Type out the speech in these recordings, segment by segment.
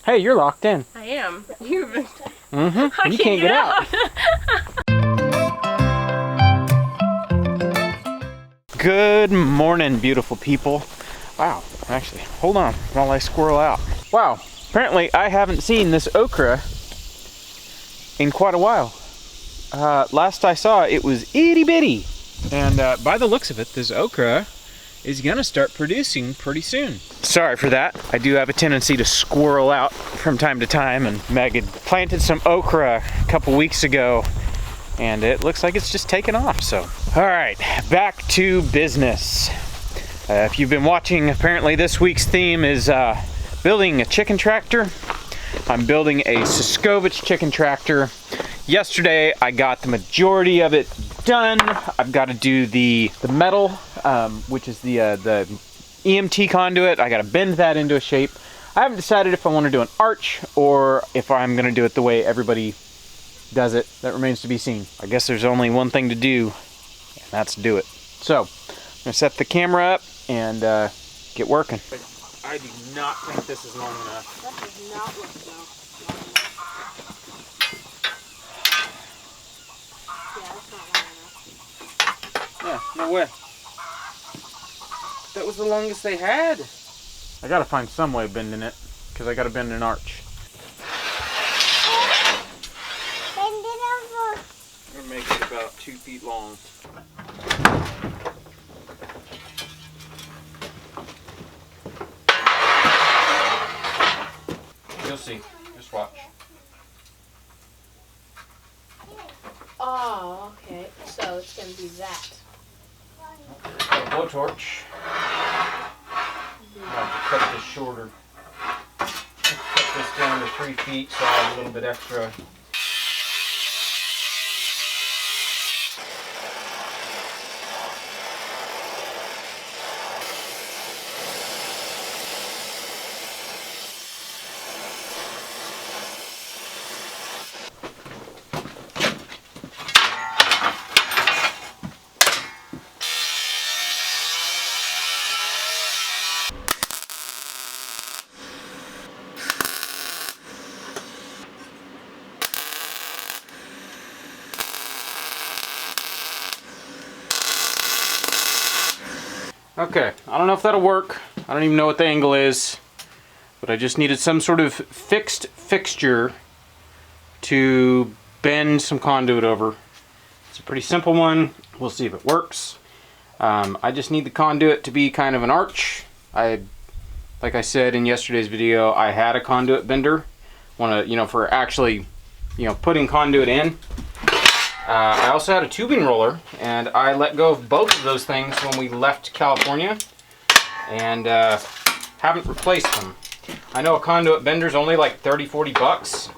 Hey, you're locked in. I am. You've been... Mm-hmm. You can't get out. Good morning, beautiful people. Wow, actually, hold on while I squirrel out. Wow, apparently I haven't seen this okra in quite a while. Last I saw it was itty bitty. And by the looks of it, this okra is gonna start producing pretty soon. Sorry for that. I do have a tendency to squirrel out from time to time, and Meg had planted some okra a couple weeks ago and it looks like it's just taken off. So, all right, back to business. If you've been watching, apparently this week's theme is building a chicken tractor. I'm building a Siskovich chicken tractor. Yesterday I got the majority of it done. I've got to do the metal, which is the EMT conduit. I got to bend that into a shape. I haven't decided if I want to do an arch or if I'm going to do it the way everybody does it. That remains to be seen. I guess there's only one thing to do, and that's do it. So, I'm going to set the camera up and get working. I do not think this is long enough. That does not look so long enough. Yeah, that's not long enough. Yeah, no way. That was the longest they had. I gotta find some way of bending it, because I gotta bend an arch. Bend it over. I'm gonna make it about 2 feet long. You'll see. Just watch. Oh, okay. So it's gonna be that. Got a blowtorch. I'll have to cut this shorter. Cut this down to 3 feet so I have a little bit extra. Okay, I don't know if that'll work. I don't even know what the angle is, but I just needed some sort of fixed fixture to bend some conduit over. It's a pretty simple one. We'll see if it works. I just need the conduit to be kind of an arch. Like I said in yesterday's video, I had a conduit bender. For actually, putting conduit in. I also had a tubing roller, and I let go of both of those things when we left California, and haven't replaced them. I know a conduit bender's only like 30-40 bucks,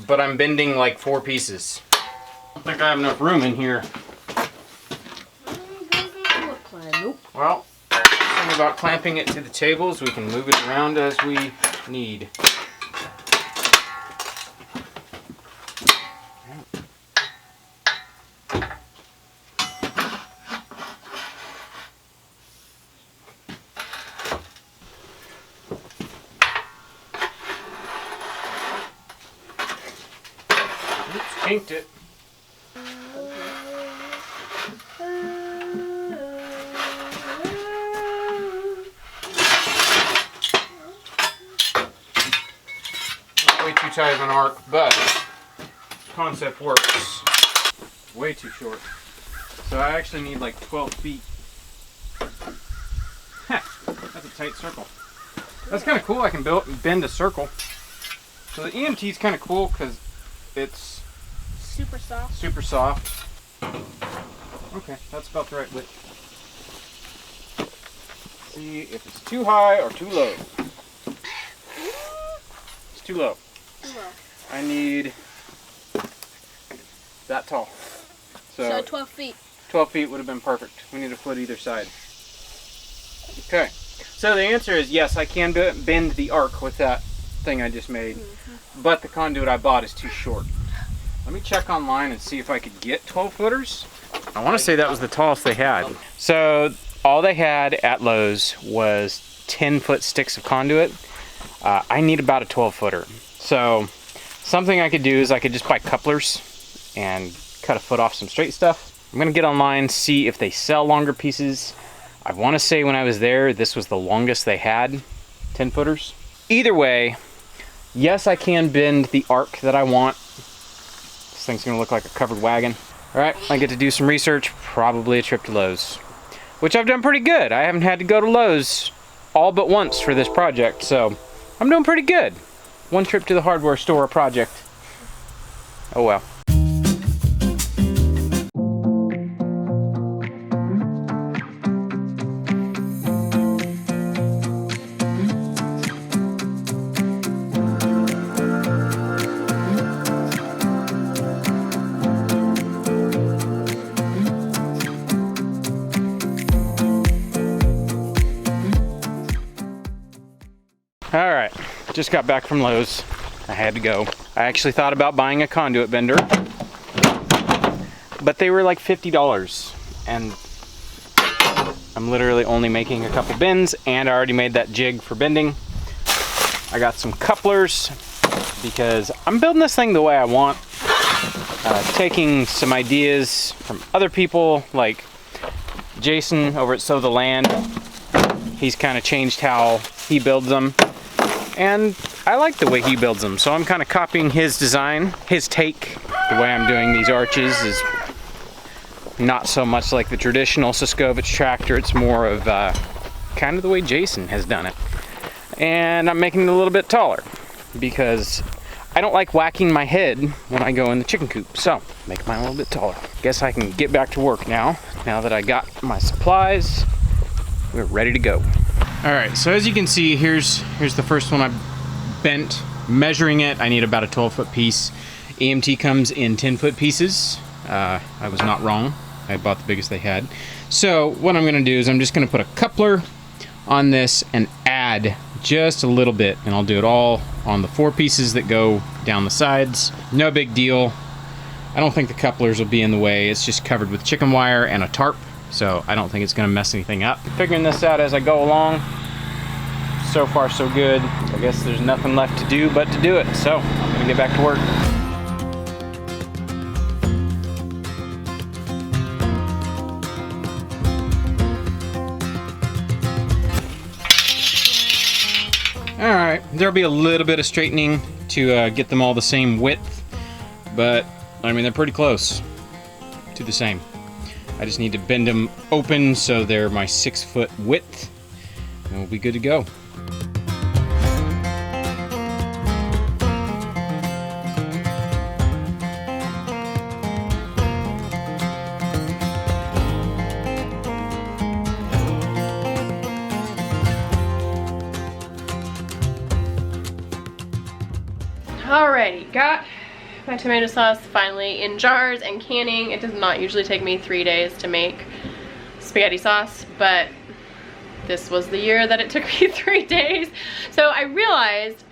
but I'm bending like 4 pieces. I don't think I have enough room in here. Nope. Well, something about clamping it to the table so we can move it around as we need. Kinked it. Not way too tight of an arc, but concept works. Way too short. So I actually need like 12 feet. Heh, that's a tight circle. That's kind of cool. I can bend a circle. So the EMT is kind of cool because it's Super soft. super soft. Okay, that's about the right width. See if it's too high or too low. It's too low. Too low. I need that tall. So 12 feet. 12 feet would have been perfect. We need a foot either side. Okay, so the answer is yes, I can bend the arc with that thing I just made, but the conduit I bought is too short. Let me check online and see if I could get 12 footers. I want to say that was the tallest they had. So all they had at Lowe's was 10-foot sticks of conduit. I need about a 12-footer. So something I could do is I could just buy couplers and cut a foot off some straight stuff. I'm gonna get online, see if they sell longer pieces. I wanna say when I was there, this was the longest they had, 10-footers. Either way, yes, I can bend the arc that I want. This thing's gonna look like a covered wagon. All right, I get to do some research, probably a trip to Lowe's, which I've done pretty good. I haven't had to go to Lowe's all but once for this project, so I'm doing pretty good. One trip to the hardware store project. Oh well. All right, just got back from Lowe's. I had to go. I actually thought about buying a conduit bender, but they were like $50, and I'm literally only making a couple bends, and I already made that jig for bending. I got some couplers because I'm building this thing the way I want, taking some ideas from other people like Jason over at Sow the Land. He's kind of changed how he builds them, and I like the way he builds them, so I'm kind of copying his design, his take. The way I'm doing these arches is not so much like the traditional Siskovich tractor. It's more of kind of the way Jason has done it. And I'm making it a little bit taller because I don't like whacking my head when I go in the chicken coop, so make mine a little bit taller. Guess I can get back to work now that I got my supplies. We're ready to go. All right, so as you can see, here's the first one I bent. Measuring it, I need about a 12-foot piece. EMT comes in 10-foot pieces. I was not wrong. I bought the biggest they had. So what I'm gonna do is I'm just gonna put a coupler on this and add just a little bit, and I'll do it all on the 4 pieces that go down the sides. No big deal. I don't think the couplers will be in the way. It's just covered with chicken wire and a tarp, so I don't think it's gonna mess anything up. Figuring this out as I go along. So far so good. I guess there's nothing left to do but to do it, so I'm gonna get back to work. All right, there'll be a little bit of straightening to get them all the same width, but I mean, they're pretty close to the same. I just need to bend them open so they're my 6-foot width, and we'll be good to go. Alrighty, got my tomato sauce finally in jars and canning. It does not usually take me 3 days to make spaghetti sauce, but this was the year that it took me 3 days. So I realized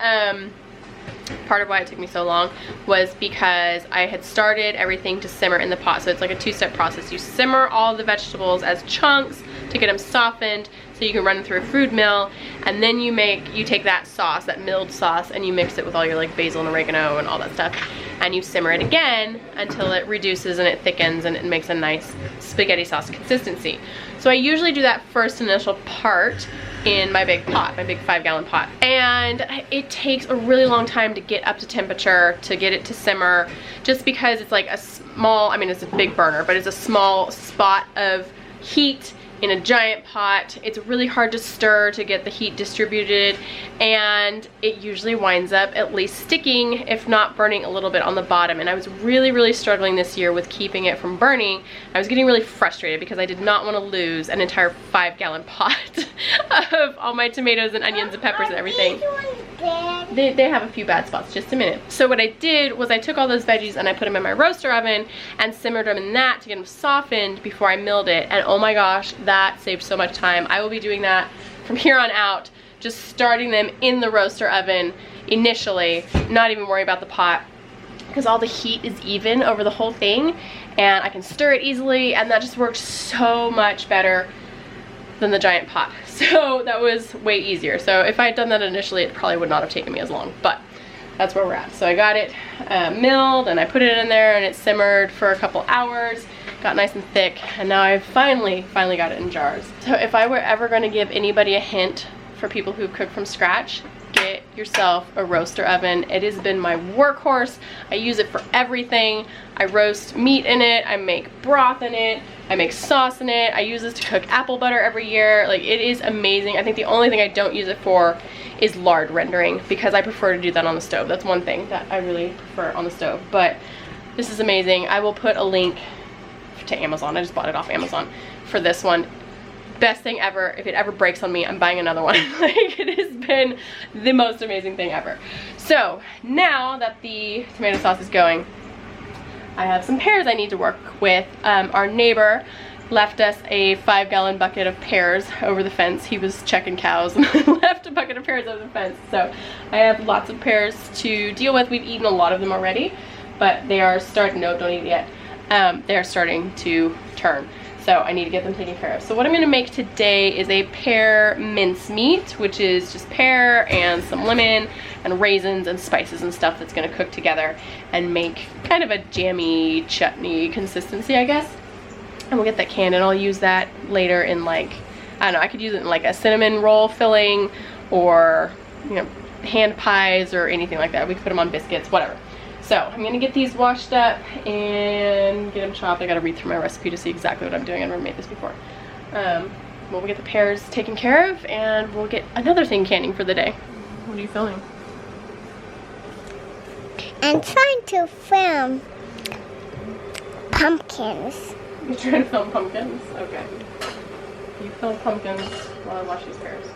part of why it took me so long was because I had started everything to simmer in the pot. So it's like a 2-step process. You simmer all the vegetables as chunks to get them softened so you can run them through a food mill, and then you take that sauce, that milled sauce, and you mix it with all your like basil and oregano and all that stuff, and you simmer it again until it reduces and it thickens and it makes a nice spaghetti sauce consistency. So I usually do that first initial part in my big pot, my big 5-gallon pot, and it takes a really long time to get up to temperature, to get it to simmer, just because it's like a small, I mean it's a big burner, but it's a small spot of heat in a giant pot. It's really hard to stir to get the heat distributed, and it usually winds up at least sticking, if not burning a little bit on the bottom. And I was really struggling this year with keeping it from burning. I was getting really frustrated because I did not want to lose an entire 5-gallon pot of all my tomatoes and onions and peppers and everything. They have a few bad spots. Just a minute. So what I did was I took all those veggies and I put them in my roaster oven and simmered them in that to get them softened before I milled it, and oh my gosh, that saved so much time. I will be doing that from here on out, just starting them in the roaster oven initially, not even worry about the pot, because all the heat is even over the whole thing and I can stir it easily, and that just works so much better than the giant pot. So that was way easier. So if I had done that initially, it probably would not have taken me as long, but that's where we're at. So I got it milled and I put it in there and it simmered for a couple hours, got nice and thick, and now I finally got it in jars. So if I were ever going to give anybody a hint for people who cook from scratch, get yourself a roaster oven. It has been my workhorse. I use it for everything. I roast meat in it, I make broth in it, I make sauce in it, I use this to cook apple butter every year. Like, it is amazing. I think the only thing I don't use it for is lard rendering, because I prefer to do that on the stove. That's one thing that I really prefer on the stove, but this is amazing. I will put a link to Amazon. I just bought it off Amazon for this one. Best thing ever. If it ever breaks on me, I'm buying another one. Like, it has been the most amazing thing ever. So now that the tomato sauce is going, I have some pears I need to work with. Our neighbor left us a 5-gallon bucket of pears over the fence. He was checking cows and left a bucket of pears over the fence. So I have lots of pears to deal with. We've eaten a lot of them already, but they are starting, no, don't eat it yet. They're starting to turn. So I need to get them taken care of. So what I'm gonna make today is a pear mincemeat, which is just pear and some lemon and raisins and spices and stuff that's gonna cook together and make kind of a jammy chutney consistency, I guess. And we'll get that canned, and I'll use that later in, like, I don't know, I could use it in like a cinnamon roll filling, or, you know, hand pies or anything like that. We could put them on biscuits, whatever. So I'm gonna get these washed up and get them chopped. I gotta read through my recipe to see exactly what I'm doing. I've never made this before. We'll get the pears taken care of, and we'll get another thing canning for the day. What are you filming? I'm trying to film pumpkins. You're trying to film pumpkins? Okay. You film pumpkins while I wash these pears.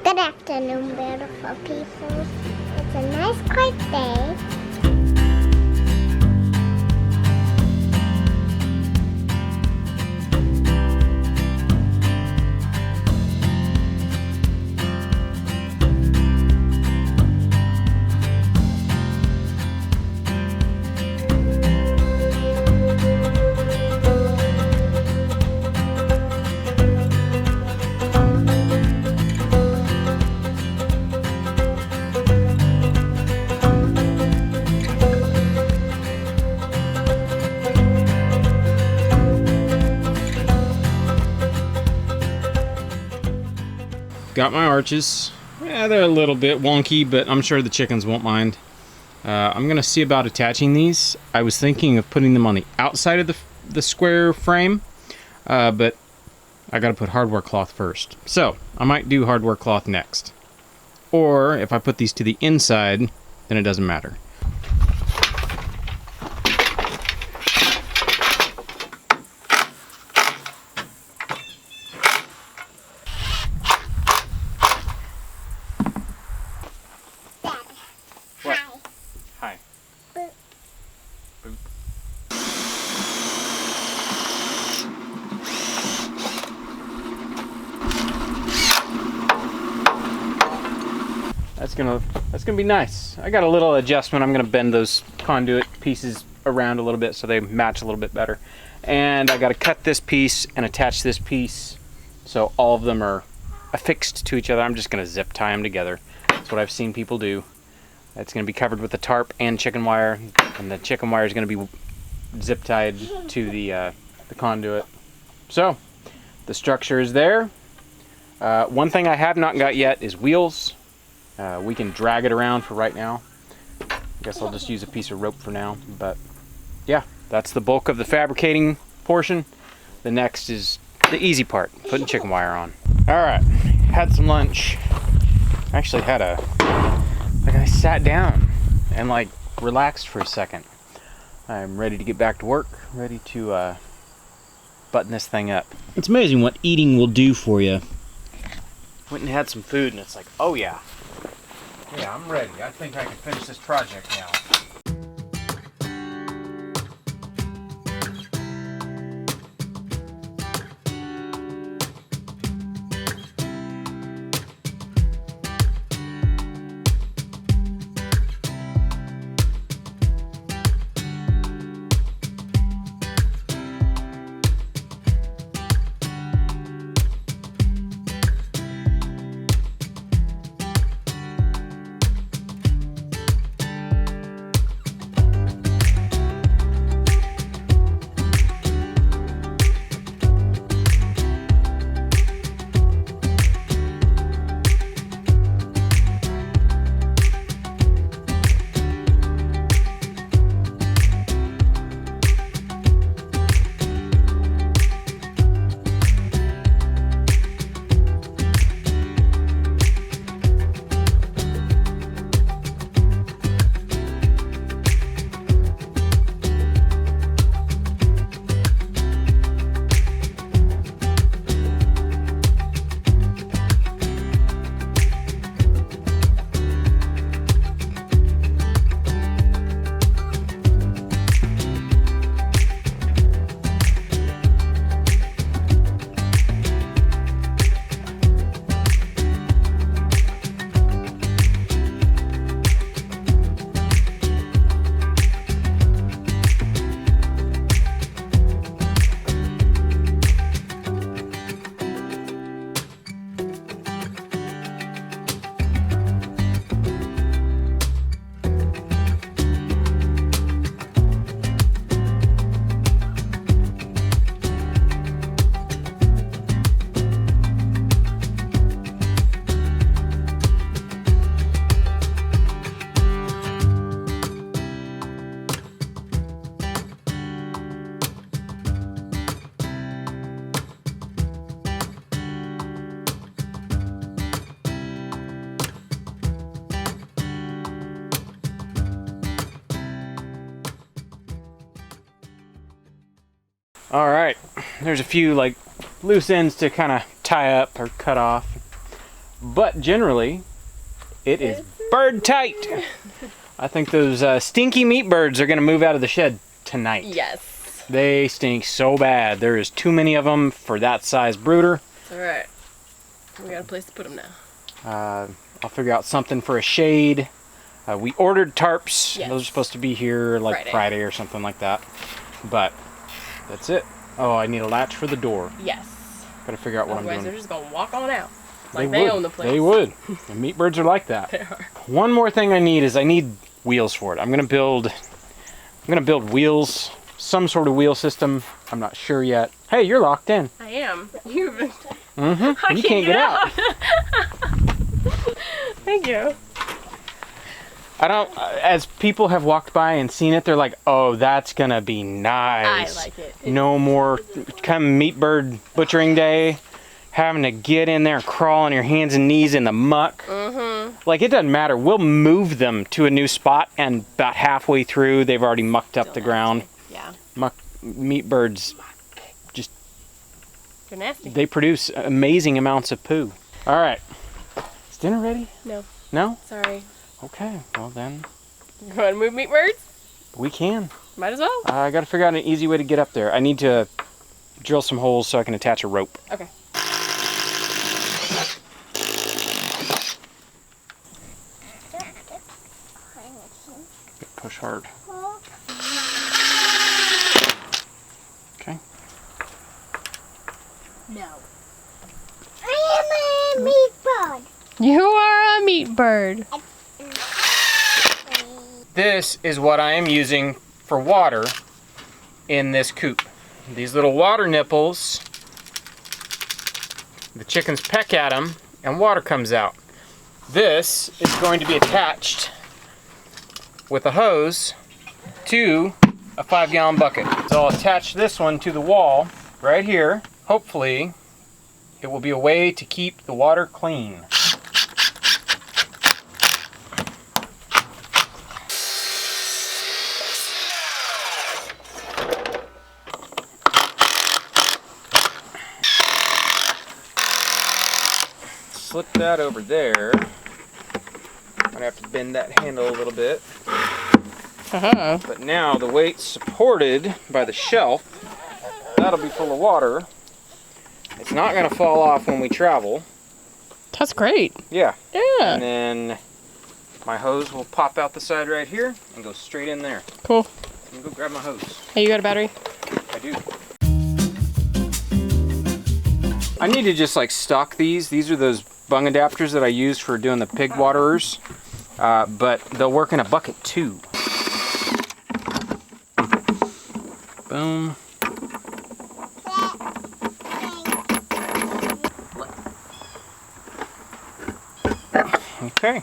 Good afternoon, beautiful people. It's a nice, quiet day. Got my arches. Yeah, they're a little bit wonky, but I'm sure the chickens won't mind. I'm gonna see about attaching these. I was thinking of putting them on the outside of the square frame, but I gotta put hardware cloth first. So I might do hardware cloth next. Or if I put these to the inside, then it doesn't matter. Hi. Boop. Boop. That's gonna be nice. I got a little adjustment. I'm gonna bend those conduit pieces around a little bit so they match a little bit better. And I gotta cut this piece and attach this piece so all of them are affixed to each other. I'm just gonna zip tie them together. That's what I've seen people do. It's going to be covered with the tarp and chicken wire, and the chicken wire is going to be zip tied to the conduit. So the structure is there. One thing I have not got yet is wheels. We can drag it around for right now. I guess I'll just use a piece of rope for now. But yeah, that's the bulk of the fabricating portion. The next is the easy part, putting chicken wire on. All right, had some lunch. Actually had I sat down and like relaxed for a second. I'm ready to get back to work, ready to button this thing up. It's amazing what eating will do for you. Went and had some food and it's like, oh yeah. Yeah, I'm ready. I think I can finish this project now. All right, there's a few like loose ends to kind of tie up or cut off, but generally it is bird tight. I think those stinky meat birds are gonna move out of the shed tonight. Yes. They stink so bad. There is too many of them for that size brooder. All right. We got a place to put them now. I'll figure out something for a shade. We ordered tarps. Yes. Those are supposed to be here like Friday or something like that. But that's it. Oh, I need a latch for the door. Yes. Gotta figure out what I'm Otherwise, doing. they're just gonna walk on out. Like they own the place. They would. The meat birds are like that. They are. One more thing I need is I need wheels for it. I'm gonna build wheels, some sort of wheel system. I'm not sure yet. Hey, you're locked in. I am. You've been... Mm-hmm. You can't get out. Thank you. I don't, as people have walked by and seen it, they're like, oh, that's gonna be nice. I like it. No more come meat bird butchering day, having to get in there and crawl on your hands and knees in the muck. Mm-hmm. Like, it doesn't matter. We'll move them to a new spot, and about halfway through, they've already mucked up the ground. Yeah. Meat birds, They're nasty. they produce amazing amounts of poo. All right. Is dinner ready? No. No? Sorry. Okay, well then, You want to move meat birds? we can. Might as well. I gotta figure out an easy way to get up there. I need to drill some holes so I can attach a rope. Okay. Push hard. Okay. No. I am a meat bird. You are a meat bird. This is what I am using for water in this coop. These little water nipples, the chickens peck at them and water comes out. This is going to be attached with a hose to a 5-gallon bucket. So I'll attach this one to the wall right here. Hopefully it will be a way to keep the water clean. Slip that over there. I'm gonna have to bend that handle a little bit. But now the weight's supported by the shelf. That'll be full of water. It's not gonna fall off when we travel. That's great. Yeah. Yeah. And then my hose will pop out the side right here and go straight in there. Cool. I'm gonna go grab my hose. Hey, you got a battery? I do. I need to just like stock these. These are those bung adapters that I use for doing the pig waterers, but they'll work in a bucket too. Boom. Okay.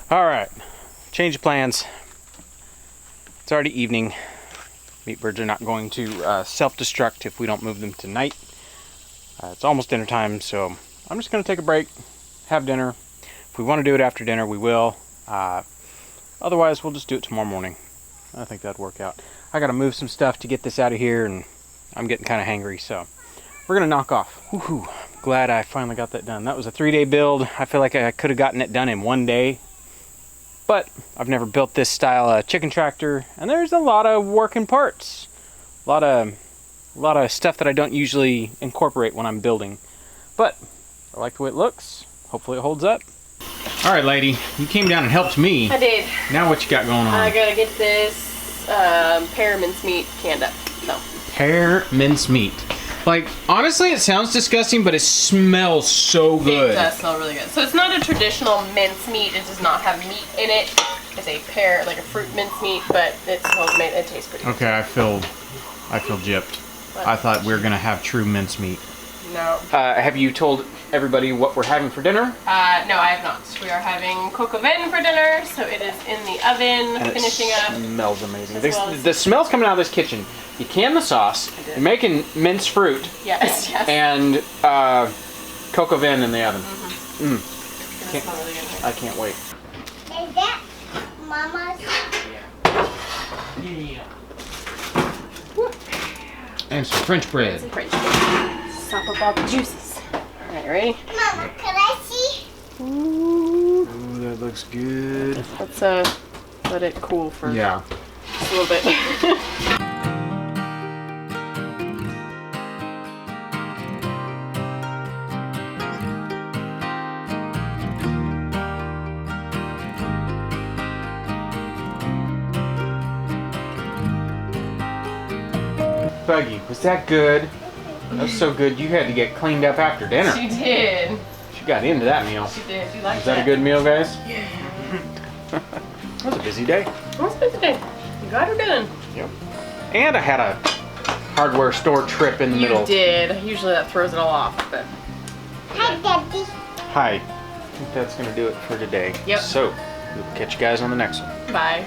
All right, change of plans. It's already evening. Meat birds are not going to self-destruct if we don't move them tonight. It's almost dinner time, so I'm just going to take a break, have dinner. If we want to do it after dinner, we will. Otherwise, we'll just do it tomorrow morning. I think that'd work out. I got to move some stuff to get this out of here, and I'm getting kind of hangry, so we're going to knock off. Woohoo! Glad I finally got that done. That was a 3-day build. I feel like I could have gotten it done in 1 day. But I've never built this style chicken tractor, and there's a lot of working parts. A lot of stuff that I don't usually incorporate when I'm building. But I like the way it looks. Hopefully it holds up. All right, lady, you came down and helped me. I did. Now what you got going on? I gotta get this pear mincemeat canned up. So. Pear mincemeat. Like, honestly, it sounds disgusting, but it smells so good. It does smell really good. So it's not a traditional mincemeat. It does not have meat in it. It's a pear, like a fruit mincemeat, but it smells amazing. It tastes pretty good. Okay, I feel gypped. What? I thought we were gonna have true mincemeat. No. Have you told everybody what we're having for dinner? No, I have not. We are having coq au vin for dinner, so it is in the oven, And finishing it up. smells amazing. Well as- The smell's coming out of this kitchen. You can the sauce, you're making minced fruit, Yes, yes. and coq au vin in the oven. Can't, really good. I can't wait. Is that Mama's? And some French bread. Some French bread. Sop up all the juices. All right, ready? Mama, could I see? Ooh, that looks good. Let's let it cool for Yeah. just a little bit. Buggy, was that good? That was so good. You had to get cleaned up after dinner. She did. She got into that meal. She did. She liked Was that a good meal, guys? Yeah. That was a busy day. It was a busy day. You got her done. Yep. And I had a hardware store trip in the middle. You did. Usually that throws it all off, but. Hi, Daddy. Hi. I think that's going to do it for today. Yep. So, we'll catch you guys on the next one. Bye.